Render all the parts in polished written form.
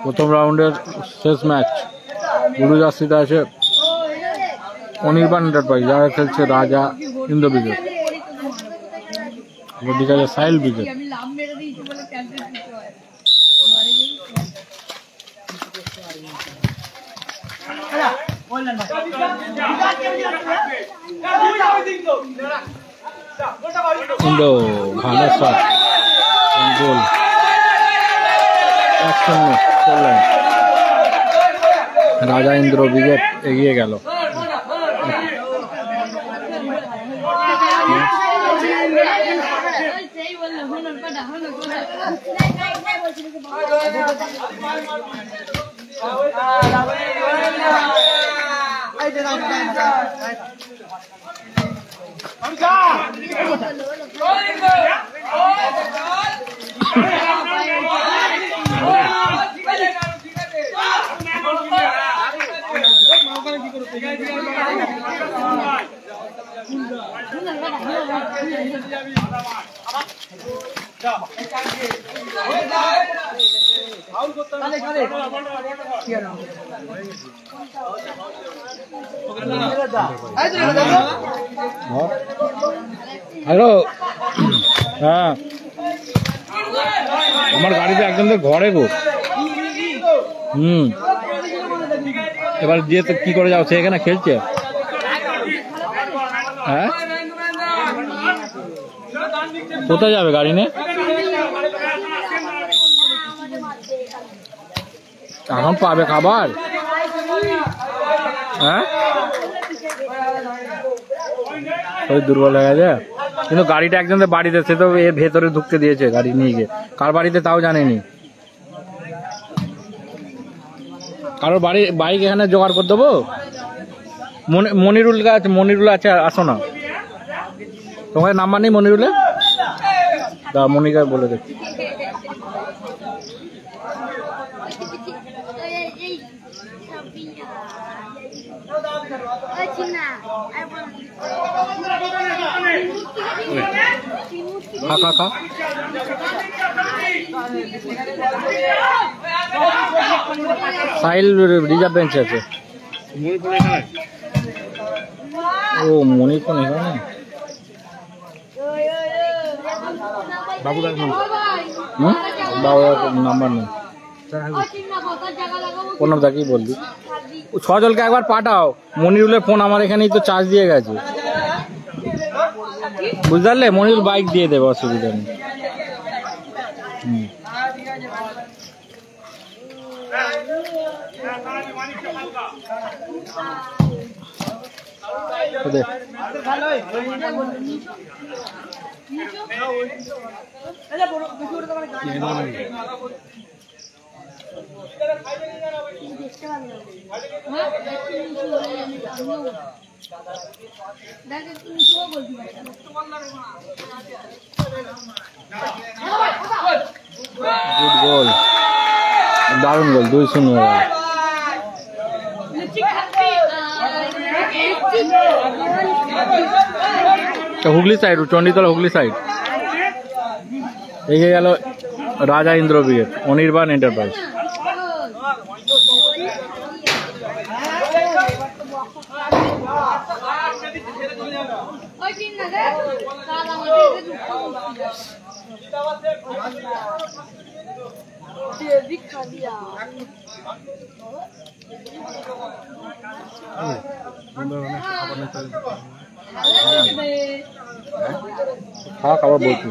প্রথম রাউন্ডের শেষ ম্যাচ গুরুজার্সিতে আছে অনির্বাণ এন্টারপ্রাইজ, যারা খেলছে রাজা ইন্দ্র ব্রিগেড, ওদিকে আছে সাহিল ব্রিগেড। ভালো শট, গোল, 1-0 করলেন। রাজা ইন্দ্র ব্রিগেড এগিয়ে গেল। হ্যালো, হ্যাঁ আমার গাড়িতে একজনদের ঘরে গো। এবার দিয়ে তো কি করে যাও, সে এখানে খেলছে। হ্যাঁ কোথায় যাবে গাড়ি নিয়ে? এখন পাবে খাবার? হ্যাঁ ওই দুর্বল হয়ে গেছে, কিন্তু গাড়িটা একজনের বাড়িতে, সে তো এর ভেতরে ঢুকতে দিয়েছে গাড়ি নিয়ে গিয়ে। কার বাড়িতে তাও জানেনি। কারোর বাড়ি বাইক এখানে জোগাড় করে দেবো। মনিরুল আছে, মনিরুল আছে, আসো না। তোমার নাম্বার নেই মনিরুলে? তা মনিকা বলে দেখি। খা খা খা। সাহিল রিজার্ভ বেঞ্চে আছে। ও মনির এখানে বাবুদার নাম্বার নেই। কোনো দাকেই বলবি, 6 জনকে একবার পাঠাও। মনিরুলের ফোন আমার এখানেই তো চার্জ দিয়ে গেছে, বুঝতে পারলে? মনিরুল বাইক দিয়ে দেবে, অসুবিধা নেই। গুড গোল, দারুণ গোল, 2-0 হয়ে গেল। হুগলি সাইড, চণ্ডীতলা হুগলি সাইড এগিয়ে গেল রাজা ইন্দ্র ব্রিগেড, অনির্বাণ এন্টারপ্রাইজ। খাওয়া খাবার বলছি।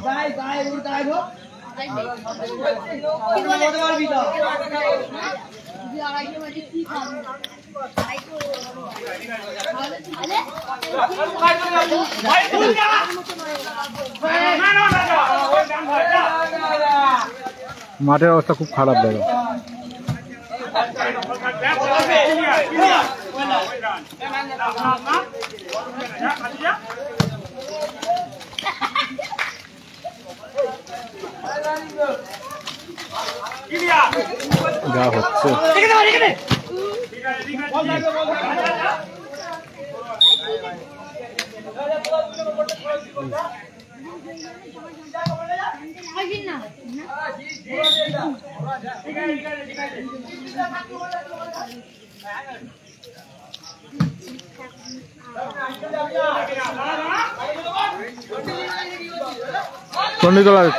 মাঠের অবস্থা খুব খারাপ দেখো। যা হচ্ছে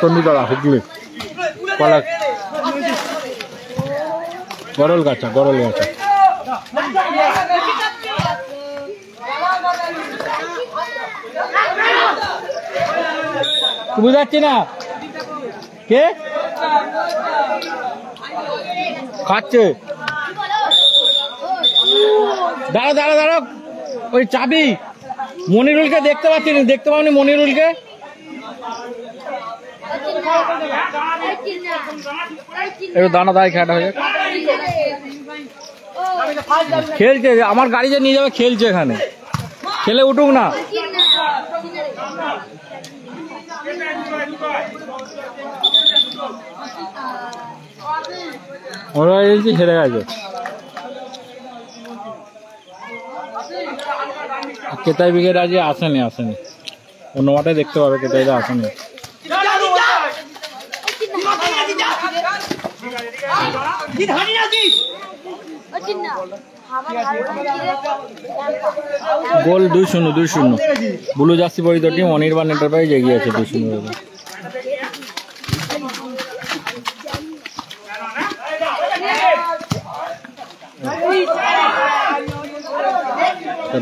চণ্ডীতলা হুগলি কলা গরল গাছা বুঝাচ্ছি না কে খাচ্ছে দাঁড়া ওই চাবি মনিরুলকে দেখতে পাচ্ছি না, দেখতে পাওনি মনিরুলকে? একটু দাঁড়া খেলাটা হয়ে খেলছে, আমার গাড়ি যে নিয়ে যাবে খেলছে, এখানে খেলে উঠুক না। ওরা হেরে গেছে। কেতাই ব্রিগেড আজ আসেনি অন্য মাঠে দেখতে পাবে, কেতাইরা আসেনি। গোল 2-0 ব্লু জার্সি পরিহিত টিম অনির্বাণ এন্টারপ্রাইজ এগিয়ে আছে 2-0।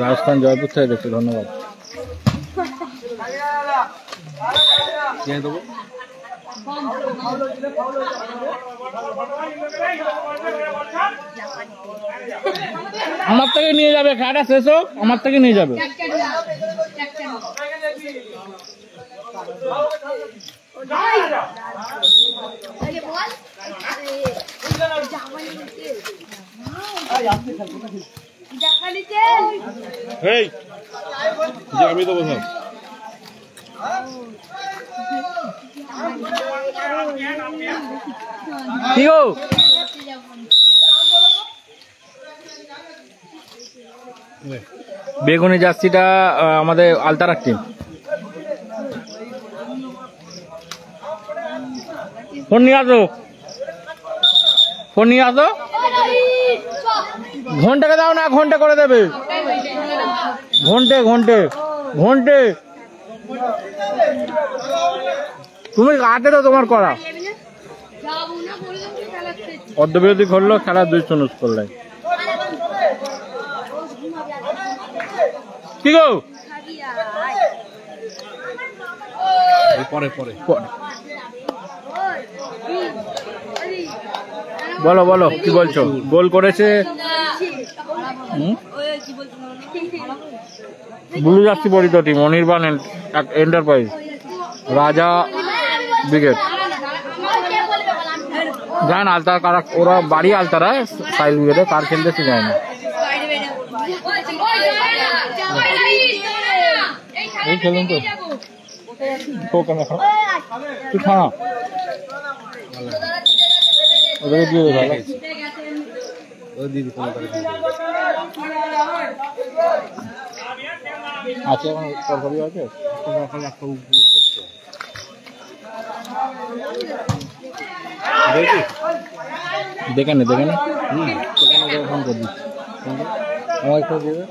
রাজস্থান জয়পুর থেকে দেখছি, ধন্যবাদ। আমার থেকে নিয়ে যাবে, খেলাটা শেষ হোক, আমার থেকে নিয়ে যাবে। আমি তো বললাম কি গো, বেগুনি জার্সিটা আমাদের আলতারার টিম। ফোন নিয়ে আসো, ঘন্টাকে দাও না, ঘন্টা করে দেবে, ঘন্টে তুমি আটে তো তোমার করা অর্ধবিরতি করলো, খেলা 2-0 করলে। কি গো পরে বলো কি বলছো? গোল করেছে ব্লু জার্সি পরিহিত টিম অনির্বাণ এন্টারপ্রাইজ রাজা ব্রিগেড। যায় না আলতারা কারা, ওরা বাড়ি আলতারা সাইল ব্রিগেডে, কার খেলতেছে যায় না। এই খেলুন তো তুই খা ওদেরকে দিয়ে দে ভালো আছে। এখন তরকারি আছে, দেখে নে ফোন করে দিচ্ছি, আমার করে দেবে।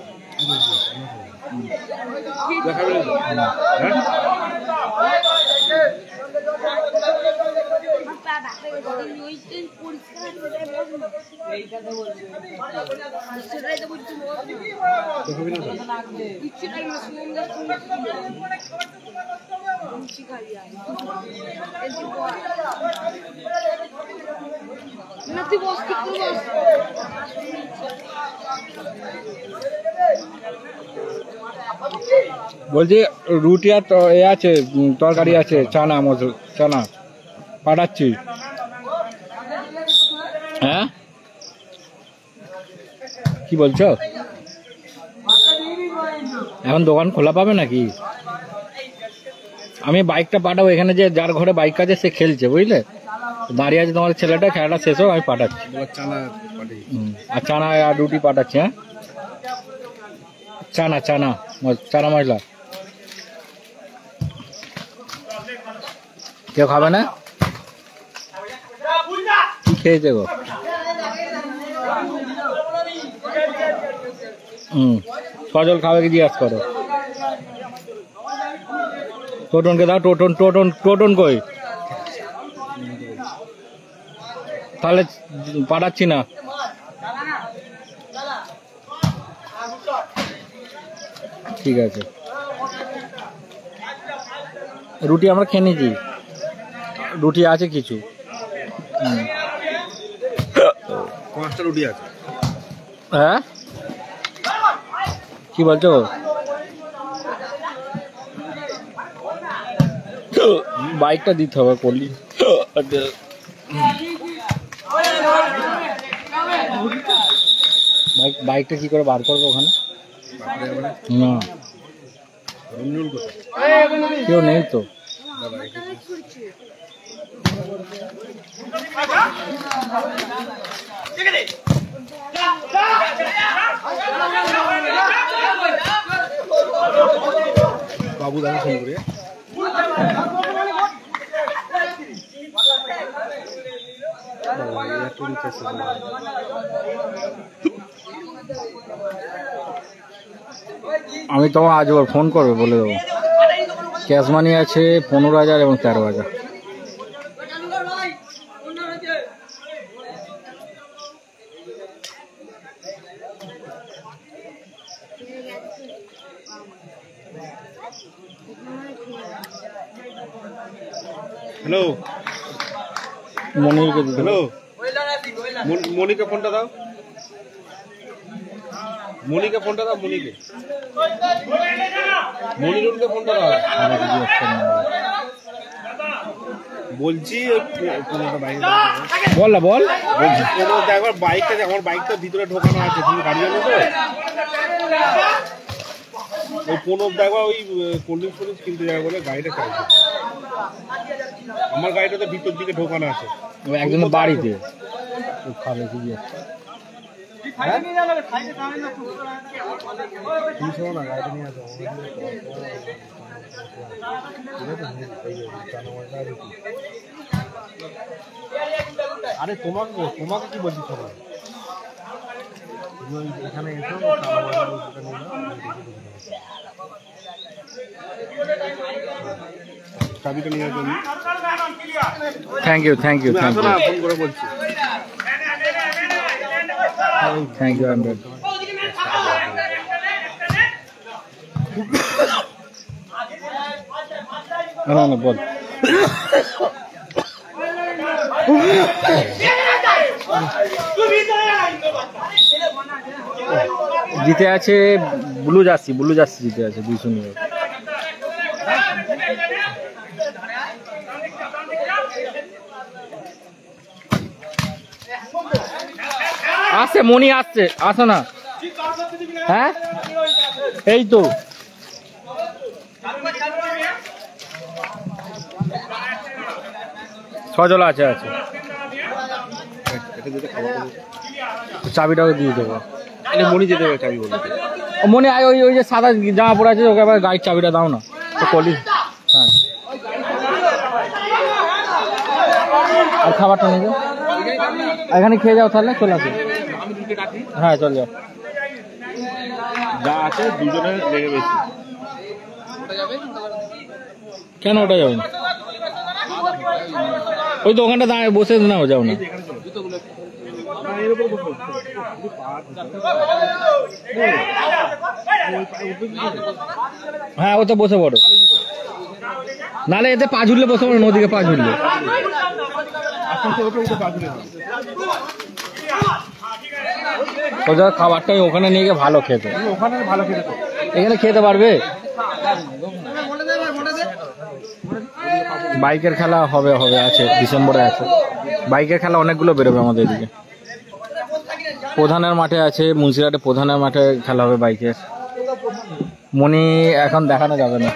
বলছি রুটি আর এ আছে, তরকারি আছে, চানা পাঠাচ্ছি। হ্যাঁ কি বলছো? এখন দোকান খোলা পাবে নাকি? আমি বাইকটা পাঠাবো, এখানে যে যার ঘরে বাইক আছে সে খেলছে, বুঝলে, দাঁড়িয়ে আছে তোমার ছেলেটা, খেলাটা শেষ হোক আমি পাঠাচ্ছি। আর চানা আর রুটি পাঠাচ্ছি। হ্যাঁ, চানা চানা চানা মশলা। কেউ খাবে না? কি খেয়েছে গো? সজল খাবে কি জিজ্ঞাসা করো। টোটনকে দাও, টোটন টোটন টোটন কই? তাহলে পাঠাচ্ছি না। ঠিক আছে, রুটি আমরা খেয়ে নিয়েছি, রুটি আছে কিছু। 5টা রুটি আছে। হ্যাঁ, কি বলছো? বাইকটা দিতে হবে করলি। বাইকটা কি করে বার করবো ওখানে? না, কেউ নেই তো। বাবু দাদা ফোন করে আমি তোমার আজ ফোন করবো, বলে দেবো। ক্যাশ মানি আছে 15,000 এবং 13,000। হ্যালো মনিরকে দিতে। হ্যালো মনিকে ফোনটা দাও, মনিকে ফোনটা দাও, মনিকে, মনিরুলকে ফোনটা দাও। বলছি বল না, বল। বলছি একবার বাইকটা, আমার বাইকটা ভিতরে ঢোকানো আছে, তুমি গাড়ি জানো তো? ওই প্রণব দেখবা ওই কোল্ড ড্রিঙ্কস কিনতে যাবে বলে গাড়িটা চাইছে। আমার গাড়িটা তো ভিতর দিকে ঢোকানো আছে, একজন বাড়িতে খাবে কি তুমি শোনো না, গাড়িটা নিয়ে আসো। আরে তোমাকে কি বলছি সবাই, তুমি এখানে এসো, চাবিটা নিয়ে আসো। Thank you, thank you, thank you, phone করে বলছি। Thank you. না না, বল। জিতে আছে ব্লু জার্সি, ব্লু জার্সি জিতে আছে 200 নিয়ে। আসছে মনি, আসছে, আসো না। হ্যাঁ, এই তো সজল আছে, আছে। চাবিটাও দিয়ে দেবো। মনি যেতে হবে চাবি বলে। মনে আয়, ওই যে সাদা জামা পড়ে আছে, ওকে আবার গাড়ির চাবিটা দাও না তো কলি। হ্যাঁ, আর খাবারটা নিয়ে যাও, এখানে খেয়ে যাও, তাহলে চলে আসো। হ্যাঁ, চল যাও। যা আছে দুজনের লেগে বেশি। কেন ওটা যাও না? ওই তো ওখানটা দাঁড়িয়ে বসে নাও, যাও না। হ্যাঁ, ও তো বসে পড়ো, নালে এতে পা ঝুললে বসে পড়ো, নদীকে পা ঝুললে। ওদের খাবারটাই ওখানে নিয়ে গিয়ে ভালো খেতে, ওখানে ভালো খেতে, এখানে খেতে পারবে। বাইকের খেলা হবে, আছে ডিসেম্বরে আছে বাইকের খেলা, অনেকগুলো বেরোবে আমাদের এদিকে। প্রধানের মাঠে আছে, মুন্সিরহাটে প্রধানের মাঠে খেলা হবে বাইকের। মনি এখন দেখানো যাবে না।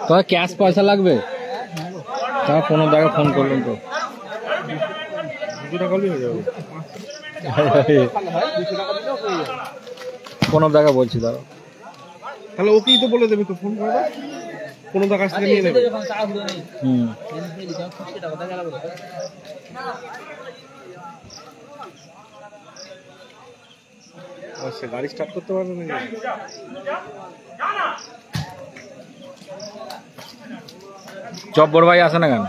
তোমার ক্যাশ পয়সা লাগবে? তোমার 15 টাকা ফোন করলাম তো। 200 টাকা হলেই হয়ে যাবে। 15 টাকা বলছি দাও। তাহলে ওকেই তো বলে দেবে তো, ফোন করে 15 টাকা কাছ থেকে নিয়ে নেবে। আচ্ছা, গাড়ি স্টার্ট করতে পারবে না? জব বড় ভাই আসে না কেন?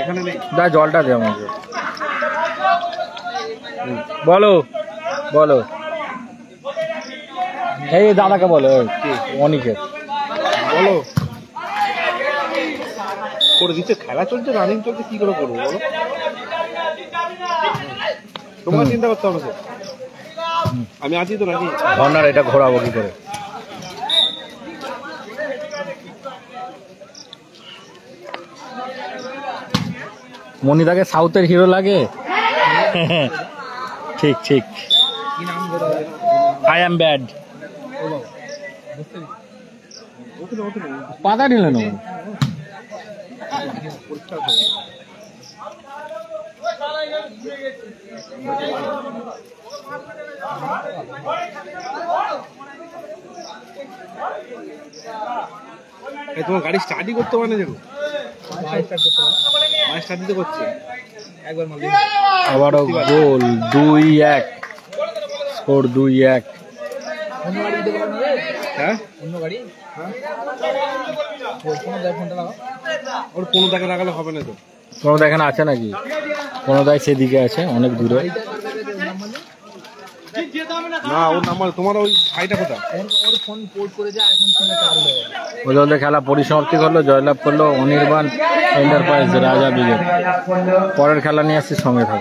এখানে নেই। দা জলটা দে আমাকে। বলো বলো, এই দাদাকে বলো, অনিকের বলো। করে দিচ্ছে, খেলা চলছে, রানিং চলছে, কি করে করবো বলো? তোমার চিন্তা করতে হবে স্যার, আমি আছি তো নাকি? ধর্নার এটা ঘোরাবো কি করে? মনিদাকে সাউথের হিরো লাগে। ঠিক ঠিক। I am bad. পাতা নিল না। তোমার গাড়ি স্টার্টই করতে পারে না যেন, স্টার্ট দিতে করছে একবার। আবারও গোল, 2-1 স্কোর, 2-1। হ্যাঁ, অন্য গাড়ি ওর 15 টাকা লাগালে হবে না তো? কোনোদা এখানে আছে নাকি? কোনোদাই সেদিকে আছে, অনেক দূরে। না, ওর নাম্বার, তোমার ওই ভাইটা কোথায়? ওর ফোন পোর্ট করে যায়, এখন ফোনে চার্জ হয়ে গেছে। ওদের খেলা পরিসমাপ্তি করলো, জয়লাভ করলো অনির্বাণ এন্টারপ্রাইজ রাজা ব্রিগেড। পরের খেলা নিয়ে আসছি, সঙ্গে থাকুন।